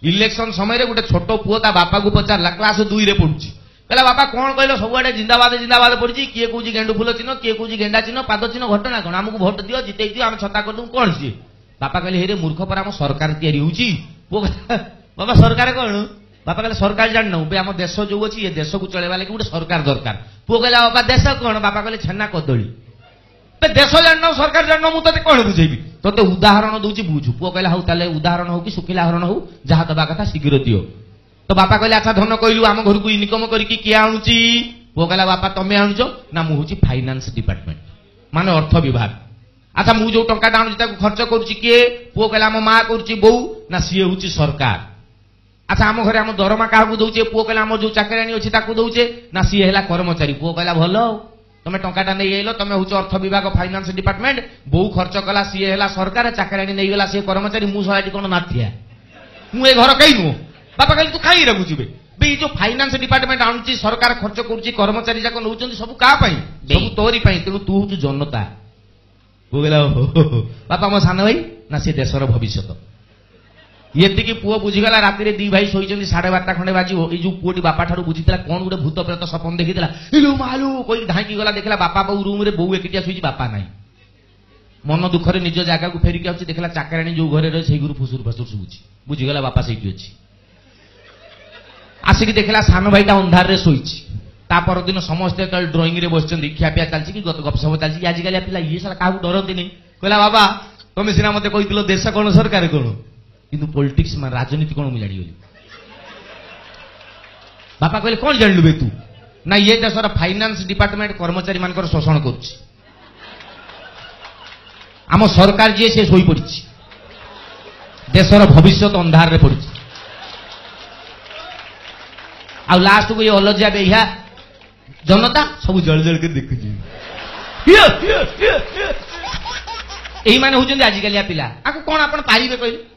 election समय गोटे छोट पुओ ता बापा को पचारा क्लास 2 रे पढ़ुची कहला बापा कौन कहल सबुआडे जिंदाबाद जिंदाबाद पड़ी किए कौन गेंडु फूल चिन्ह किए कौन गेंडा चिन्ह पाद चिन्ह घटना कौन आमको भोट दियो जिते दियो आम छता कर दूँ कौन सी बापा कहले हे मूर्ख पर आम सरकार तैयारी होची बाबा सरकार कौन बापा कहले सरकार जान आम देश जो अच्छी ये देश को चलेवा लगे गोटे सरकार दरकार पुओ कहला बापा देश कौन बापा कहले छेना कदली देश जान सरकार जान मुझे कौन बुझेबी तोते उदाहरण दूची बुझु पुओ कहला हूँ ताले उदाहरण हो कि शुखिला हरण हो जहाँ दबा कथा शीघ्र दियो तो बापा कहले अच्छा धन कहलु आम घर को इनकम करके किए आणुची पुओ कहला बापा तमें आणुच ना मुझे फाइनान्स डिपार्टमेंट माने अर्थ विभाग अच्छा मु जो टंका आणुची ताको खर्च करूची किए पुओ कहला आम माँ करूची बोऊ ना सी हूँ सरकार अच्छा आम घरे आम दरमा क्या दौचे पुओ कहला आम जो चाकराणी अच्छी ताको दौचे ना सी है कर्मचारी पुओ कहला भल तमें टंकाटा नहीं आइल तमें हूँ अर्थ विभाग फाइनान्स डिपार्टमेंट बोऊ खर्च कला सी है सरकार चाकराणी नहीं गला सी कर्मचारी मु सहायती कौन नाथिया मुझे घर कहीं नुह बापा कहले तू कहीं रखुचे बे जो फाइनान्स डिपार्टमेंट आणुची सरकार खर्च करुच्ची कर्मचारी जाक नौ सब क्या सब तोरी तेणु तू हूँ जनता कहला बापा मो सान भाई ना सी देशर भविष्य ये पुओ बुझीगला राति 2 भाई शोई 12:30 खंडे बाजी जो पुओटी बापा ठारू बुझीला कौन गोटे भूत प्रेत सपन देखीला इलु मालू कोई ढांकी गला देखला बापा बहु रूम रे बहु एकिटिया सुई बापा नहीं मन दुखरे निज जगह को फेरिक आउची देखला चाकराणी जो घरे रहे से गुरु फुसुर फसुर सुबुची बुझीगला बापा सेठी अछि आसिक देखला सान भाईटा अंधार रे सोईची ता पर दिन समस्त ड्राइंग रे बसचंदी खियापिया चलची कि गपसप चलची आजिकल पिला ये साला काहू डरती नहीं कहला बाबा तुम सीना मते कहितलो देश कोन सरकार कोन किंतु पॉलिटिक्स में राजनीति कौन मुझे जानी बापा कहले कौन जानलु बे तू ना ये देशर फाइनान्स डिपार्टमेंट कर्मचारी मान शोषण करुच्ची आम सरकार जी से सोई पड़ी देशर भविष्य अंधार रे पड़ी आ लास्ट को ये अलजिया बेहिया जनता सब जल जल के देखुची यही माने होउछन आजिकलिया पिला आको कौन आपण पारिबे कहले